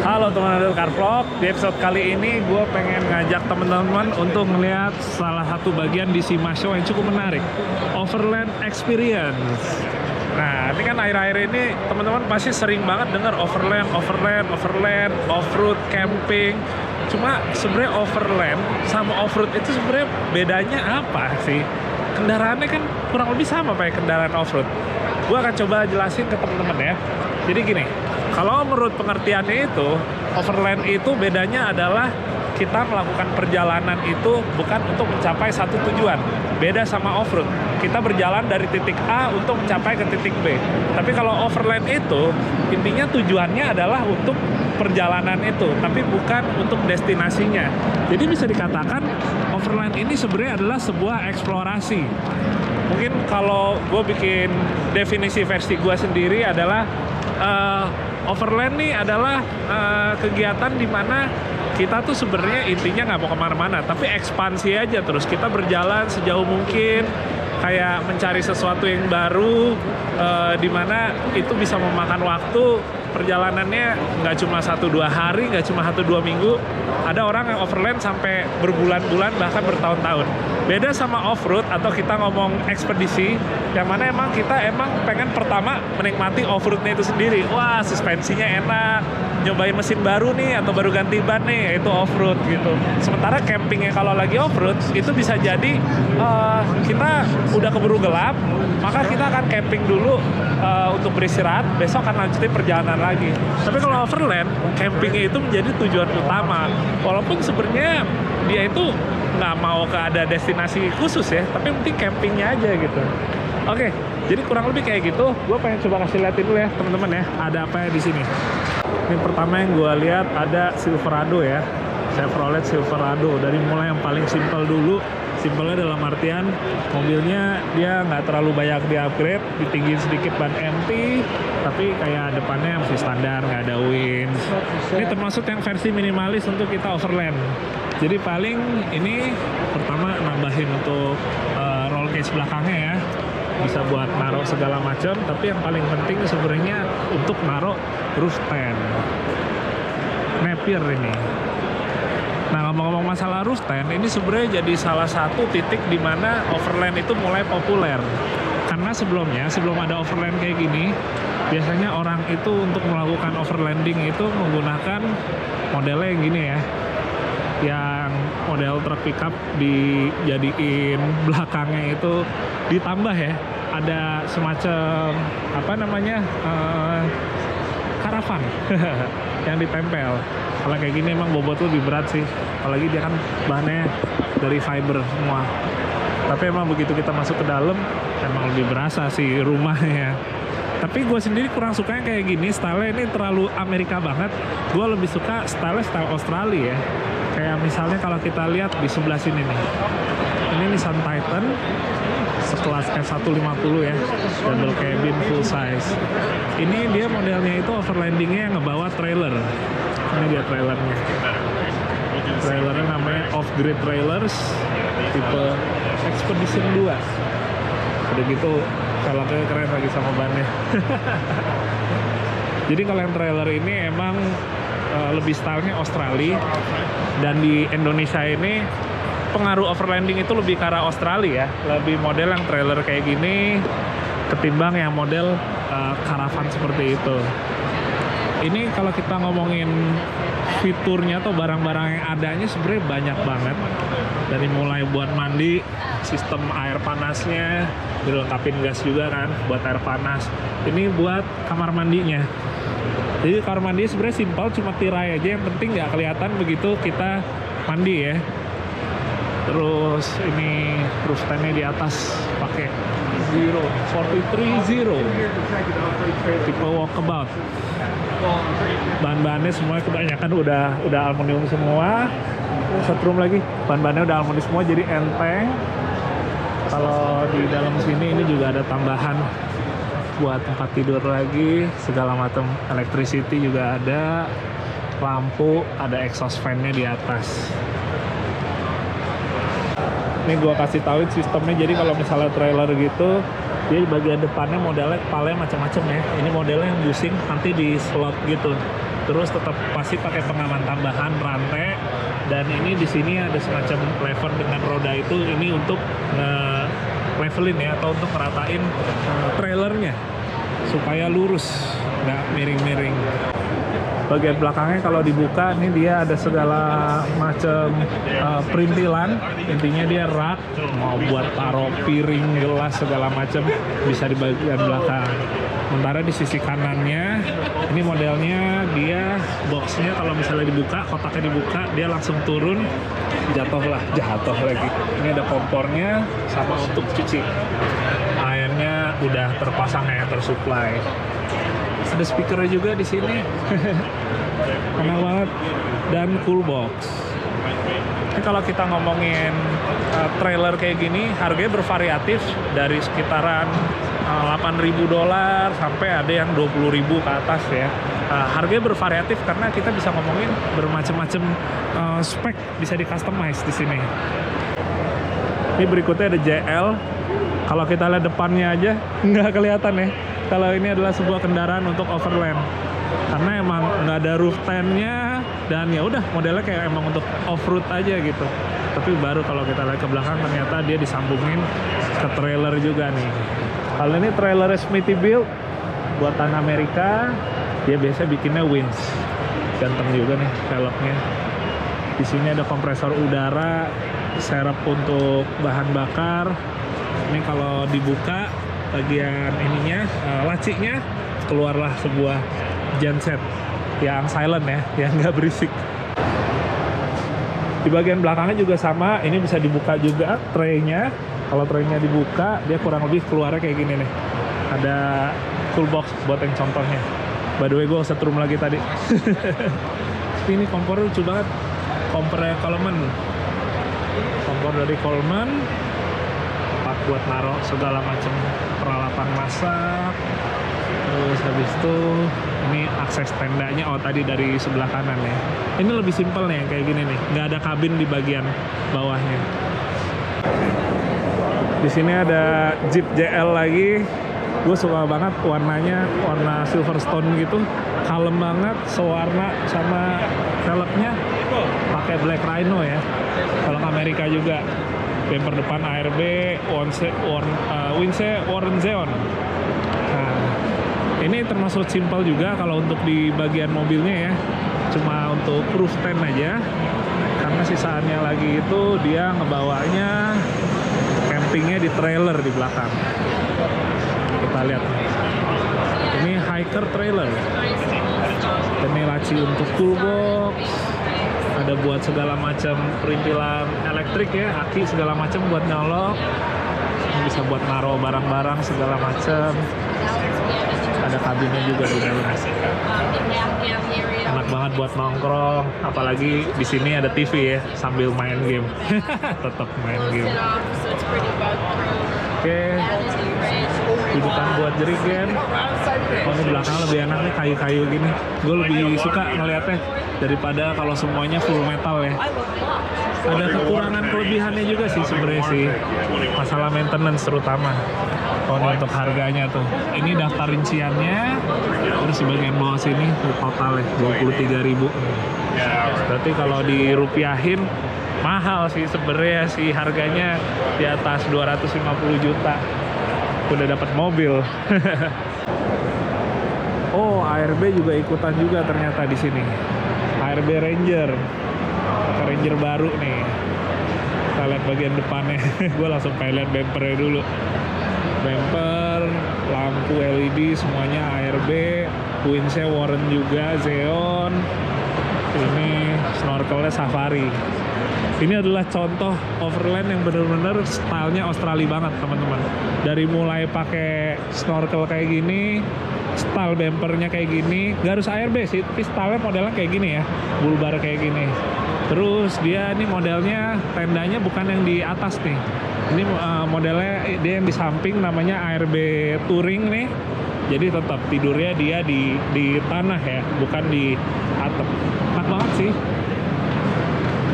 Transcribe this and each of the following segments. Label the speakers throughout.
Speaker 1: Halo teman-teman Car Vlog, di episode kali ini gue pengen ngajak teman-teman untuk melihat salah satu bagian di SEMA Show yang cukup menarik, Overland Experience. Nah, ini kan akhir-akhir ini teman-teman pasti sering banget dengar overland, off-road, camping. Cuma sebenarnya overland sama off-road itu sebenarnya bedanya apa sih? Kendaraannya kan kurang lebih sama kayak kendaraan off-road. Gue akan coba jelasin ke teman-teman ya. Jadi gini, kalau menurut pengertiannya itu, overland itu bedanya adalah kita melakukan perjalanan itu bukan untuk mencapai satu tujuan. Beda sama off-road. Kita berjalan dari titik A untuk mencapai ke titik B. Tapi kalau overland itu, intinya tujuannya adalah untuk perjalanan itu, tapi bukan untuk destinasinya. Jadi bisa dikatakan overland ini sebenarnya adalah sebuah eksplorasi. Mungkin kalau gue bikin definisi versi gue sendiri adalah overland nih adalah kegiatan di mana kita tuh sebenarnya intinya nggak mau kemana-mana, tapi ekspansi aja terus. Kita berjalan sejauh mungkin, kayak mencari sesuatu yang baru, di mana itu bisa memakan waktu. Perjalanannya nggak cuma 1-2 hari, nggak cuma 1-2 minggu. Ada orang yang overland sampai berbulan-bulan, bahkan bertahun-tahun. Beda sama off-road atau kita ngomong ekspedisi, yang mana emang kita pengen pertama menikmati off-roadnya itu sendiri. Wah, suspensinya enak, nyobain mesin baru nih, atau baru ganti ban nih, itu off-road gitu. Sementara campingnya kalau lagi off-road, itu bisa jadi kita udah keburu gelap, maka kita akan camping dulu untuk beristirahat, besok akan lanjutin perjalanan lagi. Tapi kalau overland, campingnya itu menjadi tujuan utama. Walaupun sebenarnya dia itu nggak mau ke ada destinasi khusus ya, tapi penting campingnya aja gitu. Oke, jadi kurang lebih kayak gitu. Gue pengen coba kasih liatin dulu ya teman-teman ya, ada apa ya di sini. Ini pertama yang gue lihat ada Silverado ya, Chevrolet Silverado. Dari mulai yang paling simpel dulu. Simpelnya dalam artian mobilnya dia nggak terlalu banyak di-upgrade, ditinggiin sedikit ban MT, tapi kayak depannya masih standar, nggak ada winch. Ini termasuk yang versi minimalis untuk kita overland. Jadi paling ini pertama nambahin untuk roll cage belakangnya ya, bisa buat naruh segala macam, tapi yang paling penting sebenarnya untuk naruh roof tent. Napier ini. Nah, ngomong-ngomong masalah roof tent, ini sebenarnya jadi salah satu titik di mana overland itu mulai populer. Karena sebelum ada overland kayak gini, biasanya orang itu untuk melakukan overlanding itu menggunakan modelnya yang gini ya. Yang model truk pickup dijadiin belakangnya itu ditambah ya. Ada semacam karavan yang ditempel. Kalau kayak gini emang bobot lebih berat sih, apalagi dia kan bahannya dari fiber semua. Tapi emang begitu kita masuk ke dalam, emang lebih berasa sih rumahnya. Tapi gue sendiri kurang suka yang kayak gini, style-nya ini terlalu Amerika banget. Gue lebih suka style Australia ya. Kayak misalnya kalau kita lihat di sebelah sini nih, ini Nissan Titan sekelas F150 ya, double cabin full size. Ini dia modelnya itu overlandingnya yang ngebawa trailer. Ini dia trailernya. Trailernya namanya off-grid trailers tipe Expedition 2. Udah gitu velgnya keren lagi sama bannya. Jadi kalau yang trailer ini emang lebih stylenya Australia, dan di Indonesia ini pengaruh overlanding itu lebih ke arah Australia ya, lebih model yang trailer kayak gini ketimbang yang model karavan seperti itu. Ini kalau kita ngomongin fiturnya atau barang-barang yang adanya sebenarnya banyak banget. Dari mulai buat mandi, sistem air panasnya, dilengkapin gas juga kan buat air panas. Ini buat kamar mandinya. Jadi kamar mandi sebenarnya simpel, cuma tirai aja, yang penting nggak kelihatan begitu kita mandi ya. Terus ini roof tent-nya di atas pakai 430 tipe walkabout. Bahan-bahannya semua kebanyakan udah aluminium semua. Setrum lagi, bahan-bahannya udah aluminium semua, jadi enteng. Kalau di dalam sini ini juga ada tambahan buat tempat tidur lagi, segala macam electricity juga ada, lampu, ada exhaust fan-nya di atas. Ini gua kasih tahu sistemnya. Jadi kalau misalnya trailer gitu, dia bagian depannya modelnya kepalanya macam-macam ya. Ini modelnya yang busing, nanti di slot gitu. terus tetap pasti pakai pengaman tambahan rantai, dan ini di sini ada semacam lever dengan roda itu, ini untuk levelin ya, atau untuk ngeratain trailernya supaya lurus, nggak miring-miring. Bagian belakangnya kalau dibuka, ini dia ada segala macam perintilan. Intinya dia rak, mau buat taruh piring, gelas, segala macam bisa di bagian belakang. Sementara di sisi kanannya, ini modelnya dia boxnya kalau misalnya dibuka, kotaknya dibuka, dia langsung turun, jatuh lagi. Ini ada kompornya sama untuk cuci. Airnya udah terpasang ya, tersuplai. Ada speakernya juga di sini. Enak banget. Dan cool box. Ini kalau kita ngomongin trailer kayak gini, harganya bervariatif dari sekitaran $8.000 sampai ada yang $20.000 ke atas ya. Harganya bervariatif karena kita bisa ngomongin bermacam-macam spek, bisa di customize di sini. Ini berikutnya ada JL. Kalau kita lihat depannya aja nggak kelihatan ya. Kalau ini adalah sebuah kendaraan untuk overland, karena emang nggak ada roof tent-nya, dan ya udah modelnya kayak emang untuk off-road aja gitu. Tapi baru kalau kita lihat ke belakang, ternyata dia disambungin ke trailer juga nih. Kalau ini trailer Smithybilt buatan Amerika, dia biasa bikinnya winch. Ganteng juga nih velgnya. Di sini ada kompresor udara, serep untuk bahan bakar. Ini kalau dibuka bagian ininya, lacinya, keluarlah sebuah genset yang silent ya, yang nggak berisik. Di bagian belakangnya juga sama, ini bisa dibuka juga traynya. Kalau traynya dibuka, dia kurang lebih keluarnya kayak gini nih. Ada tool box buat yang contohnya. By the way, gue setrum lagi tadi. Ini kompor lucu banget. Kompornya Coleman. Kompor dari Coleman. Buat naruh segala macam peralatan masak. Terus habis itu ini akses tendanya, tadi dari sebelah kanan ya. Ini lebih simpel nih kayak gini nih, nggak ada kabin di bagian bawahnya. Di sini ada Jeep JL lagi. Gue suka banget warnanya, warna Silverstone gitu, kalem banget, sewarna sama velgnya pakai Black Rhino ya. Kalau ke Amerika juga. Bumper depan ARB, windsnya Warren Zeon. Nah, ini termasuk simpel juga kalau untuk di bagian mobilnya ya. Cuma untuk roof tent aja. Karena sisaannya lagi itu dia ngebawanya campingnya di trailer di belakang. Kita lihat. Ini hiker trailer. Ini laci untuk toolbox. Ada buat segala macam perintilan elektrik ya, aki segala macam buat nyolok. Bisa buat naruh barang-barang segala macam. Ada kabinnya juga di dalam. Enak banget buat nongkrong, apalagi di sini ada TV ya sambil main game. Tetap main game. Oke. Dudukan buat jerigen. Ini belakang lebih enak nih, kayu-kayu gini. Gue lebih suka ngeliatnya daripada kalau semuanya full metal ya. Ada kekurangan kelebihannya juga sih sebenarnya sih, masalah maintenance terutama. Ini untuk harganya tuh, ini daftar rinciannya, terus di bagian bawah sini total ya 23.000. Berarti kalau dirupiahin mahal sih sebenarnya sih, harganya di atas 250 juta. Udah dapat mobil. Oh, ARB juga ikutan juga ternyata di sini. ARB Ranger. Ranger baru nih. Kita lihat bagian depannya. Gue langsung pengen lihat bumpernya dulu. Bumper, lampu LED semuanya ARB. Windsnya Warren juga, Zeon. Ini snorkelnya Safari. Ini adalah contoh overland yang bener-bener stylenya Australia banget teman-teman. Dari mulai pakai snorkel kayak gini, style bumpernya kayak gini, gak harus ARB sih, tapi stylenya modelnya kayak gini ya, bulbar kayak gini. Terus dia ini modelnya, tendanya bukan yang di atas nih. Ini modelnya dia yang di samping, namanya ARB Touring nih. Jadi tetap tidurnya dia di tanah ya, bukan di atap. Enak banget sih.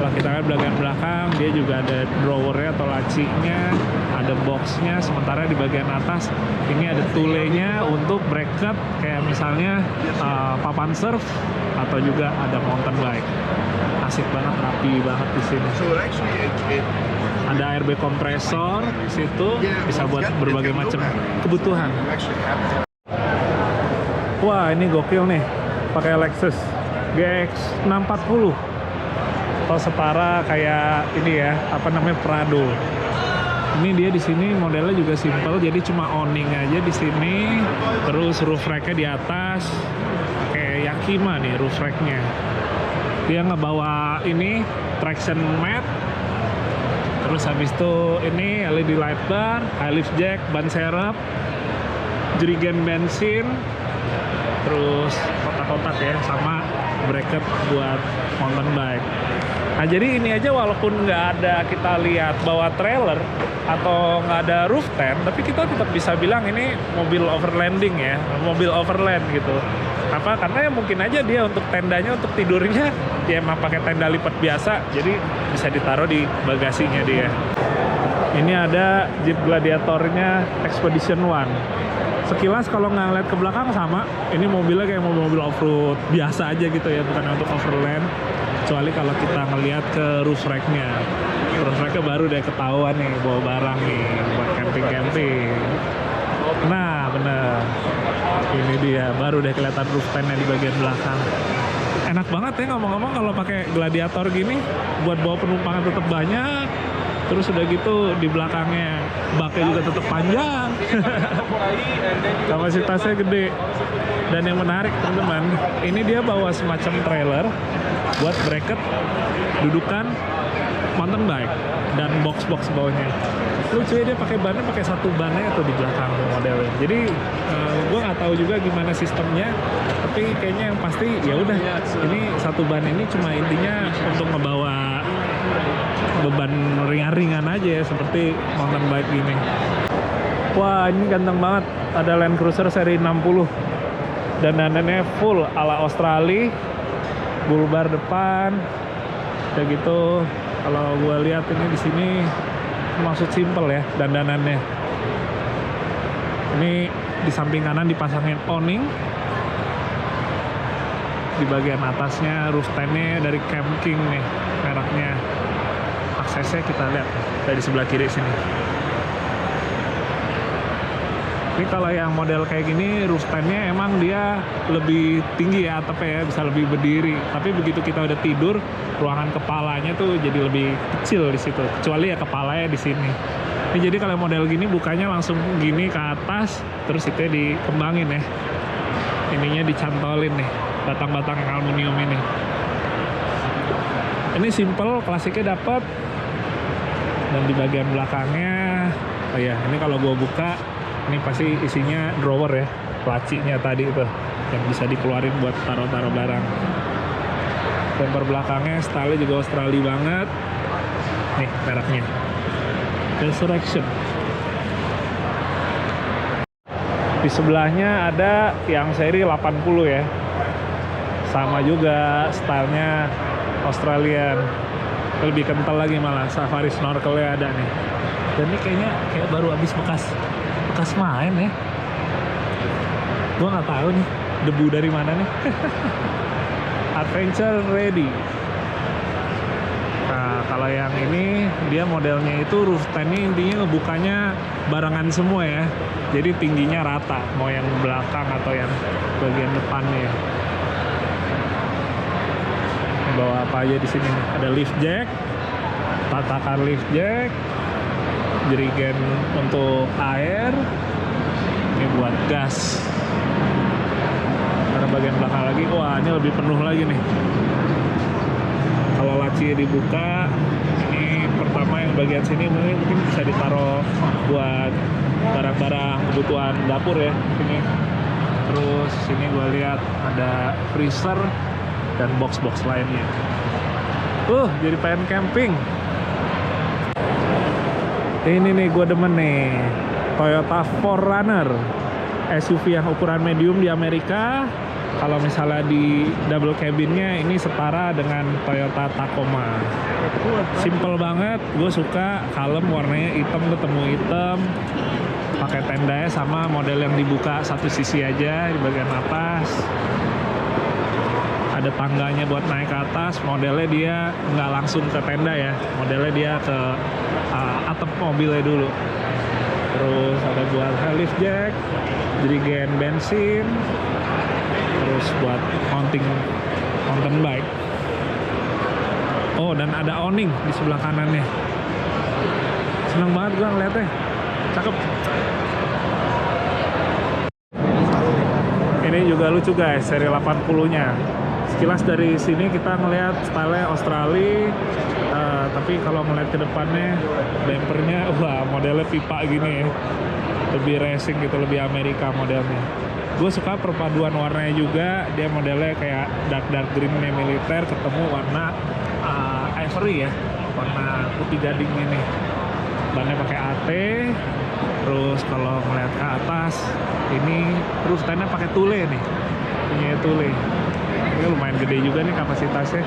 Speaker 1: Kalau kita lihat bagian belakang, dia juga ada drawernya atau lacinya, ada boxnya. Sementara di bagian atas ini ada tulenya untuk bracket, kayak misalnya papan surf atau juga ada mountain bike. Asik banget, rapi banget di sini. Ada ARB kompresor di situ, bisa buat berbagai macam kebutuhan. Wah, ini gokil nih, pakai Lexus GX 640 atau setara kayak ini ya, apa namanya, Prado. Ini dia di sini modelnya juga simple, jadi cuma awning aja di sini, terus roof racknya di atas, kayak Yakima nih roof racknya. Dia ngebawa ini traction mat, terus habis itu ini LED light bar, high lift jack, ban serep, jerigen bensin, terus kotak-kotak ya, sama bracket buat mountain bike. Nah, jadi ini aja walaupun nggak ada kita lihat bawa trailer atau nggak ada roof tent, tapi kita tetap bisa bilang ini mobil overlanding ya, mobil overland gitu. Apa? Karena ya mungkin aja dia untuk tendanya, untuk tidurnya ya emang pakai tenda lipat biasa, jadi bisa ditaruh di bagasinya dia. Ini ada Jeep Gladiatornya Expedition One. Sekilas kalau nggak ngeliat ke belakang sama, ini mobilnya kayak mobil-mobil off-road biasa aja gitu ya, bukan untuk overland. Kecuali kalau kita ngeliat ke roof racknya. Roof racknya baru deh ketahuan nih, bawa barang nih buat camping-camping. Nah bener, ini dia baru deh kelihatan roof tentnya di bagian belakang. Enak banget ya ngomong-ngomong kalau pakai Gladiator gini, buat bawa penumpang tetap banyak. Terus udah gitu di belakangnya baknya juga tetap panjang. Kapasitasnya gede. Dan yang menarik teman-teman, ini dia bawa semacam trailer buat bracket dudukan mountain bike dan box-box bawahnya. Lucu ya, dia pakai bannya, pakai satu bannya atau di belakang modelnya. Jadi gue nggak tahu juga gimana sistemnya, tapi kayaknya yang pasti ya udah ini satu ban ini cuma intinya untuk ngebawa beban ringan-ringan aja ya, seperti mountain bike ini. Wah, ini ganteng banget. Ada Land Cruiser seri 60 dan dandannya full ala Australia, bull bar depan. Udah gitu, kalau gue lihat ini di sini maksud simple ya dandanannya. Ini di samping kanan dipasangin awning. Di bagian atasnya roof tent-nya dari Camp King nih mereknya. Aksesnya kita lihat dari sebelah kiri sini. Ini kalau yang model kayak gini roof tent-nya emang dia lebih tinggi ya atapnya ya, bisa lebih berdiri. Tapi begitu kita udah tidur, ruangan kepalanya tuh jadi lebih kecil di situ. Kecuali ya kepalanya di sini. Ini jadi kalau model gini bukanya langsung gini ke atas, terus itu dikembangin ya. Ininya dicantolin nih, batang-batang yang aluminium ini. Ini simple, klasiknya dapat. Dan di bagian belakangnya, oh ya, ini kalau gue buka, ini pasti isinya drawer ya, lacinya tadi itu yang bisa dikeluarin buat taruh-taruh barang. Bumper belakangnya style juga Australia banget. Nih mereknya Resurrection. Di sebelahnya ada yang seri 80 ya, sama juga stylenya Australian, lebih kental lagi malah. Safari snorkelnya ada nih. Dan ini kayaknya kayak baru habis bekas main ya. Gua nggak tahu nih debu dari mana nih. Adventure ready. Nah, kalau yang ini dia modelnya itu roof tent-nya intinya ngebukanya barengan semua ya. Jadi tingginya rata, mau yang belakang atau yang bagian depannya. Bawa apa aja di sini nih? Ada lift jack, tatakan lift jack, jerigen untuk air, ini buat gas. Karena bagian belakang lagi, wah ini lebih penuh lagi nih. Kalau lacinya dibuka, ini pertama yang bagian sini mungkin bisa ditaruh buat barang-barang kebutuhan dapur ya. Ini terus sini gue lihat ada freezer dan box-box lainnya. Jadi pengen camping. Ini nih gue demen nih, Toyota 4Runner, SUV yang ukuran medium di Amerika. Kalau misalnya di double cabinnya ini setara dengan Toyota Tacoma. Simple banget, gue suka, kalem, warnanya hitam ketemu hitam. Pakai tendanya sama model yang dibuka satu sisi aja di bagian atas. Ada tangganya buat naik ke atas. Modelnya dia nggak langsung ke tenda ya, modelnya dia ke atap mobilnya dulu. Terus ada buat lift jack, jerigen bensin, terus buat mounting mountain bike. Oh, dan ada awning di sebelah kanannya. Seneng banget gua ngeliatnya, cakep. Ini juga lucu guys, seri 80-nya. Sekilas dari sini kita ngelihat style Australia, tapi kalau ngeliat ke depannya, bumpernya, wah modelnya pipa gini ya. Lebih racing gitu, lebih Amerika modelnya. Gue suka perpaduan warnanya juga, dia modelnya kayak dark greennya militer ketemu warna ivory ya, warna putih gading ini. Bannya pakai AT, terus kalau ngeliat ke atas ini terus tandanya pakai tule nih, punya tule. Ini lumayan gede juga nih kapasitasnya.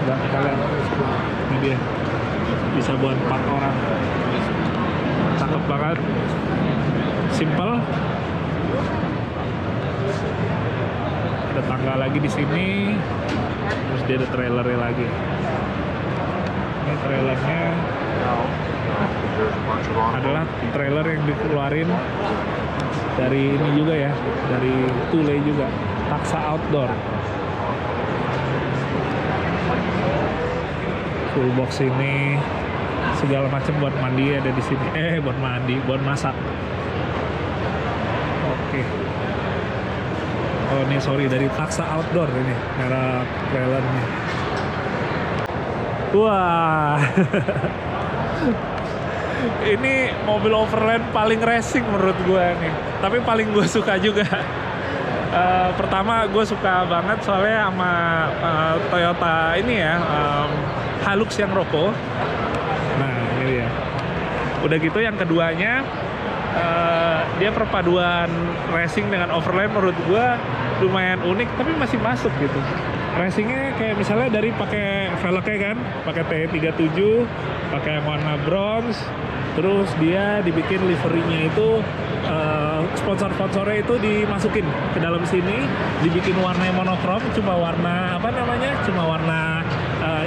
Speaker 1: Nggak, kita lihat ini dia, bisa buat 4 orang. Cakep banget, simple. Ada tangga lagi di sini, terus dia ada trailernya lagi. Ini trailernya adalah trailer yang dikeluarin dari ini juga ya, dari Thule juga, Taxa Outdoor. Full box ini segala macam buat mandi ada di sini. Buat mandi, buat masak. Oke. Oh ini sorry, dari Taxa Outdoor ini merek trailernya. Wah. Ini mobil overland paling racing menurut gue nih, tapi paling gue suka juga. Pertama gue suka banget soalnya sama Toyota ini ya, Hilux yang Rocco. Nah ini dia. Udah gitu yang keduanya, dia perpaduan racing dengan overland menurut gue lumayan unik, tapi masih masuk gitu. Racingnya kayak misalnya dari pakai velgnya kan, pakai T37, pakai warna bronze, terus dia dibikin liverynya itu sponsor-sponsornya itu dimasukin ke dalam sini, dibikin warnanya monokrom, cuma warna apa namanya, cuma warna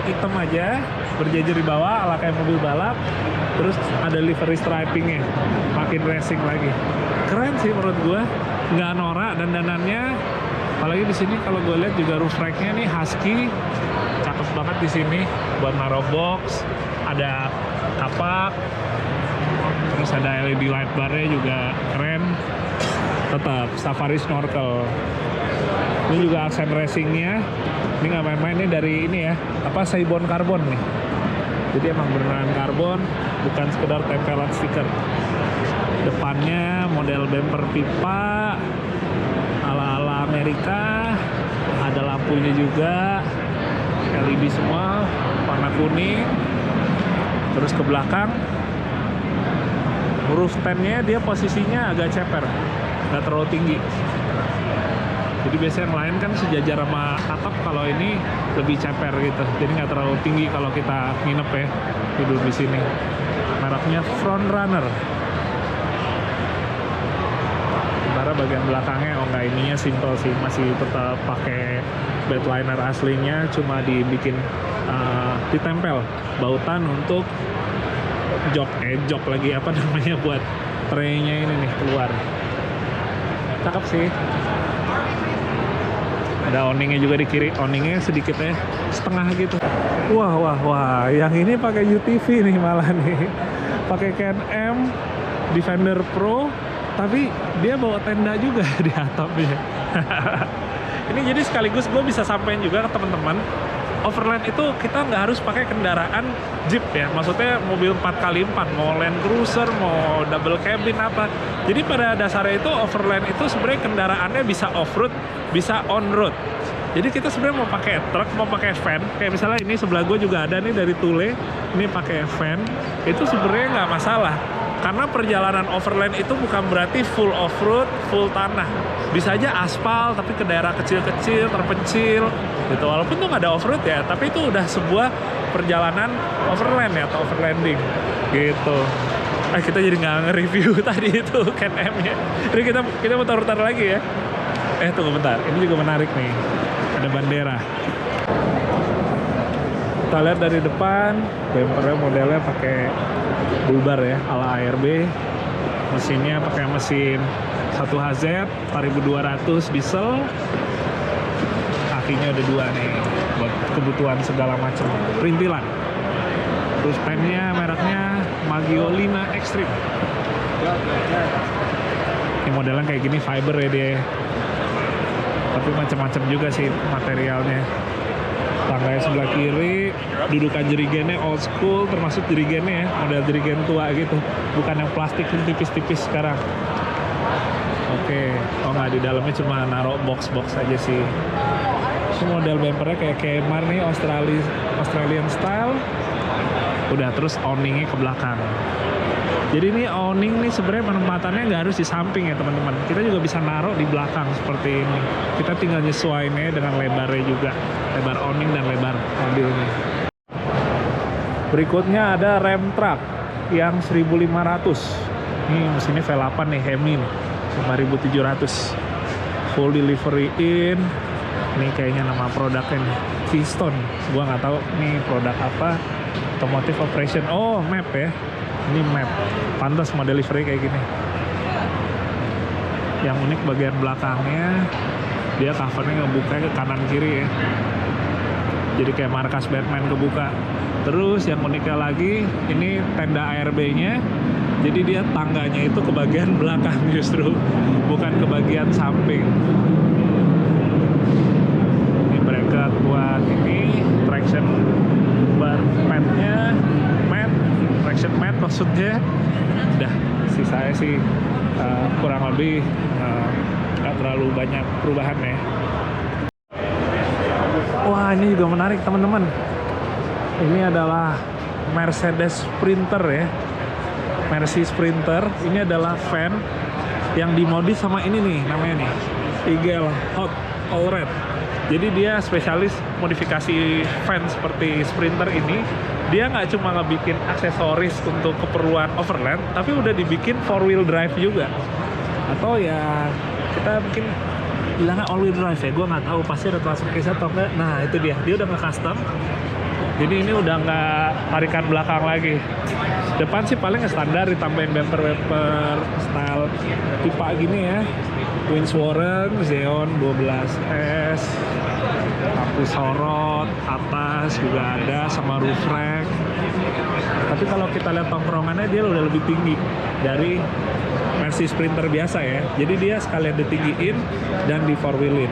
Speaker 1: hitam aja, berjejer di bawah ala kayak mobil balap, terus ada livery stripingnya, makin racing lagi. Keren sih menurut gua, nggak norak dandanannya. Apalagi di sini kalau gue lihat juga roof racknya nih Husky, cakep banget di sini buat naruh box, ada kapak, terus ada LED light barnya juga keren. Tetap safari snorkel. Ini juga aksen racingnya, ini nggak main-main, ini dari ini ya, apa Seibon karbon nih. Jadi emang beneran karbon, bukan sekedar tempelan stiker. Depannya model bumper pipa ala-ala Amerika, ada lampunya juga, LED semua, warna kuning. Terus ke belakang, roof stand-nya dia posisinya agak ceper, nggak terlalu tinggi. Jadi biasanya yang lain kan sejajar sama atap, kalau ini lebih ceper gitu, jadi nggak terlalu tinggi kalau kita nginep ya, tidur di sini. Mereknya Frontrunner. Sementara bagian belakangnya, oh nggak, ininya simple sih, masih tetap pakai bedliner aslinya, cuma dibikin ditempel bautan untuk jok lagi apa namanya, buat tray-nya ini nih keluar. Cakep sih. Ada awningnya juga di kiri, awningnya sedikit ya, setengah gitu. Wah, yang ini pakai UTV nih malah nih, pakai Can-Am Defender Pro, tapi dia bawa tenda juga di atapnya. Ini jadi sekaligus gue bisa sampein juga ke teman-teman, overland itu kita nggak harus pakai kendaraan Jeep ya, maksudnya mobil 4x4, mau Land Cruiser, mau double cabin apa. Jadi pada dasarnya itu overland itu sebenarnya kendaraannya bisa off-road, bisa on-road. Jadi kita sebenarnya mau pakai truk, mau pakai van, kayak misalnya ini sebelah gue juga ada nih dari Thule, ini pakai van, itu sebenarnya nggak masalah. Karena perjalanan overland itu bukan berarti full off-road, full tanah. Bisa aja aspal, tapi ke daerah kecil-kecil, terpencil, gitu. Walaupun tuh nggak ada off-road ya, tapi itu udah sebuah perjalanan overland ya, atau overlanding, gitu. Kita jadi nggak nge-review tadi itu Can-Am-nya. Jadi kita muter-muter lagi ya. Tunggu bentar, ini juga menarik nih. Ada bandera. Kita lihat dari depan, bumpernya modelnya pakai bulbar ya, ala ARB. Mesinnya pakai mesin 1HZ 4200 diesel. Kakinya ada 2 nih buat kebutuhan segala macam. Perintilan. Terus pennya mereknya Magiolina Extreme. Ini modelnya kayak gini fiber ya dia. Tapi macam-macam juga sih materialnya. Tanggai sebelah kiri, dudukan jerigennya old school, termasuk jerigennya ya, model jerigen tua gitu, bukan yang plastik yang tipis-tipis sekarang. Oke, nggak, di dalamnya cuma naruh box-box aja sih. Ini model bumpernya kayak Kemar nih, Australian style. Udah, terus awningnya ke belakang. Jadi ini awning nih sebenarnya penempatannya nggak harus di samping ya teman-teman. Kita juga bisa naruh di belakang seperti ini. Kita tinggal nyesuaiinnya dengan lebarnya juga. Lebar awning dan lebar mobilnya. Berikutnya ada rem truck yang 1500. Ini mesinnya V8 nih, Hemi nih. 5700. Full delivery in. Ini kayaknya nama produknya nih, Keystone. Gua nggak tahu nih produk apa. Automotive Operation. Oh, map ya. Ini map, pantas model livery kayak gini. Yang unik bagian belakangnya, dia covernya ngebuka ke kanan kiri ya. Jadi kayak markas Batman kebuka. Terus yang uniknya lagi, ini tenda ARB-nya. Jadi dia tangganya itu ke bagian belakang justru, bukan ke bagian samping. Ini bracket buat ini, traction bar mat-nya, traction mat maksudnya. Udah, sisanya sih kurang lebih nggak terlalu banyak perubahan ya. Wah, ini juga menarik teman-teman. Ini adalah Mercedes Sprinter ya. Mercy Sprinter. Ini adalah van yang dimodif sama ini nih, namanya nih Eagle Hot All Red. Jadi dia spesialis modifikasi van seperti Sprinter ini. Dia nggak cuma ngebikin aksesoris untuk keperluan overland, tapi udah dibikin 4-wheel drive juga. Atau ya kita mungkin bilangnya all-wheel drive ya, gue nggak tahu pasti ada transfer case atau enggak. Nah itu dia udah nge-custom. Jadi ini udah nggak tarikan belakang lagi. Depan sih paling standar, ditambahin bumper style pipa gini ya. Windsworen Xeon 12S, lampu sorot atas juga ada, sama roof rack. Tapi kalau kita lihat tongkrongannya dia udah lebih tinggi dari Mercy Sprinter biasa ya. Jadi dia sekalian ditinggiin dan di 4-wheelin.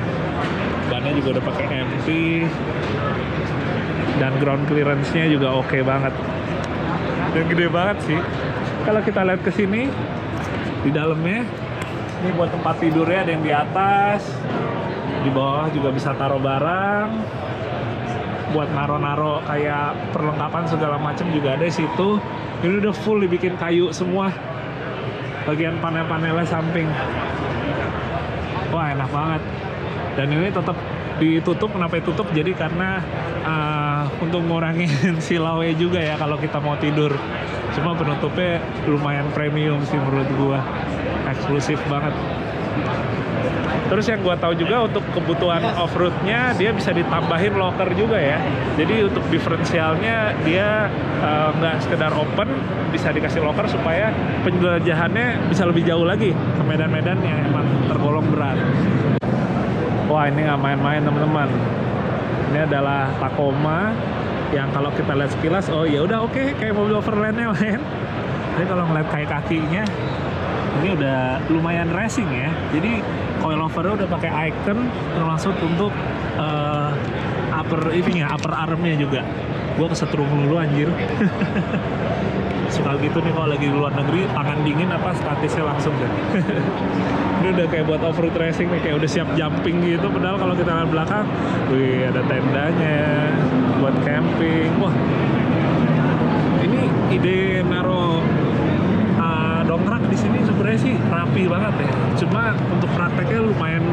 Speaker 1: Bannya juga udah pakai MP dan ground clearance-nya juga oke banget. Dan gede banget sih. Kalau kita lihat ke sini di dalamnya, ini buat tempat tidurnya ada yang di atas, di bawah juga bisa taruh barang, buat naro-naro kayak perlengkapan segala macam juga ada di situ. Ini udah full dibikin kayu semua, bagian panel-panelnya samping. Wah enak banget. Dan ini tetap ditutup. Kenapa ditutup? Jadi karena untuk ngurangin silaunya juga ya kalau kita mau tidur. Cuma penutupnya lumayan premium sih menurut gua, eksklusif banget. Terus yang gua tahu juga untuk kebutuhan off-roadnya dia bisa ditambahin locker juga ya. Jadi untuk diferensialnya dia nggak sekedar open, bisa dikasih locker supaya penjelajahannya bisa lebih jauh lagi ke medan-medan yang emang tergolong berat. Wah ini nggak main-main teman-teman. Ini adalah Tacoma yang kalau kita lihat sekilas, oh ya udah oke, kayak mobil overlandnya men. Tapi kalau ngeliat kayak kakinya, ini udah lumayan racing ya. Jadi coilovernya udah pakai icon termasuk untuk upper armnya juga. Gua kesetrum dulu anjir. Suka gitu nih kalau lagi di luar negeri, tangan dingin apa statisnya langsung deh. Ini udah kayak buat off-road racing nih, kayak udah siap jumping gitu. Padahal kalau kita lihat belakang, wih ada tendanya buat camping. Wah, ini ide naruh di sini sebenarnya sih rapi banget ya. Cuma untuk prakteknya lumayan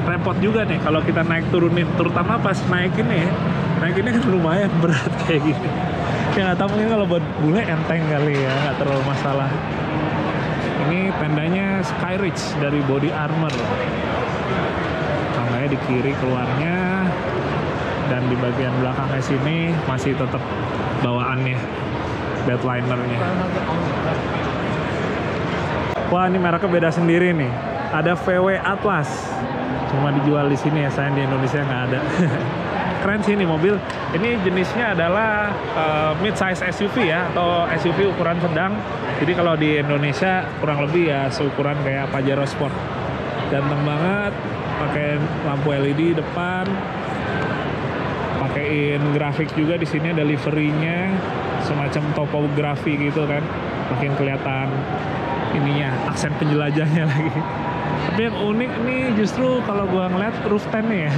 Speaker 1: repot juga nih kalau kita naik turunin, terutama pas naik ini ya. Naik ini kan lumayan berat kayak gini. Ya nggak tahu, mungkin kalau buat bule enteng kali ya, nggak terlalu masalah. Ini tendanya Skyridge dari Body Armor. Tangganya di kiri keluarnya, dan di bagian belakangnya sini masih tetap bawaannya, bedlinernya. Wah, ini mereknya beda sendiri nih. Ada VW Atlas, cuma dijual di sini ya, sayang di Indonesia nggak ada. Keren sih ini mobil. Ini jenisnya adalah mid-size SUV ya, atau SUV ukuran sedang. Jadi kalau di Indonesia kurang lebih ya seukuran kayak Pajero Sport. Ganteng banget, pakai lampu LED depan, pakein grafik juga di sini, ada liverynya, semacam topografi gitu kan, makin kelihatan ininya, aksen penjelajahnya lagi. Tapi yang unik nih justru kalau gua ngeliat roof tent-nya ya.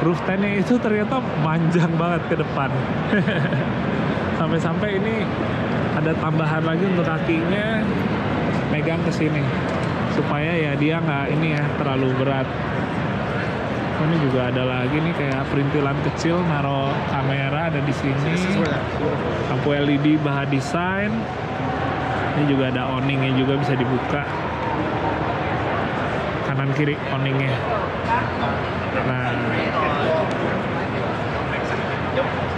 Speaker 1: Roof tent-nya itu ternyata manjang banget ke depan. Sampai-sampai ini ada tambahan lagi untuk kakinya, megang ke sini supaya ya dia nggak ini ya terlalu berat. Ini juga ada lagi nih kayak perintilan kecil, naruh kamera ada di sini. Lampu LED Baha Design. Ini juga ada awningnya juga, bisa dibuka kanan kiri awningnya. Nah,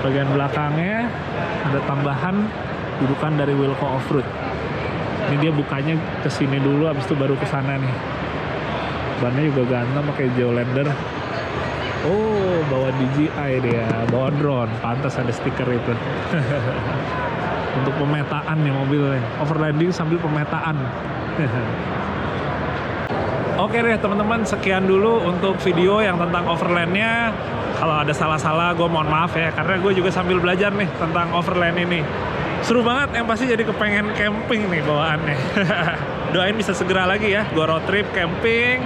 Speaker 1: bagian belakangnya ada tambahan dudukan dari Wilco Offroad. Ini dia bukanya ke sini dulu, habis itu baru ke sana nih. Bannya juga ganteng, pakai Geolander. Oh, bawa DJI dia, bawa drone, pantas ada stiker itu. Untuk pemetaan nih mobilnya, overlanding sambil pemetaan. Oke deh teman-teman, sekian dulu untuk video yang tentang overlandnya. Kalau ada salah-salah gue mohon maaf ya, karena gue juga sambil belajar nih tentang overland ini. Seru banget, yang pasti jadi kepengen camping nih bawaannya. Doain bisa segera lagi ya, gue road trip camping,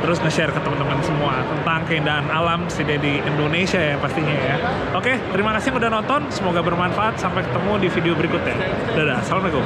Speaker 1: terus nge-share ke teman-teman semua tentang keindahan alam sini di Indonesia ya pastinya ya. Oke, terima kasih udah nonton, semoga bermanfaat. Sampai ketemu di video berikutnya. Dadah, assalamualaikum.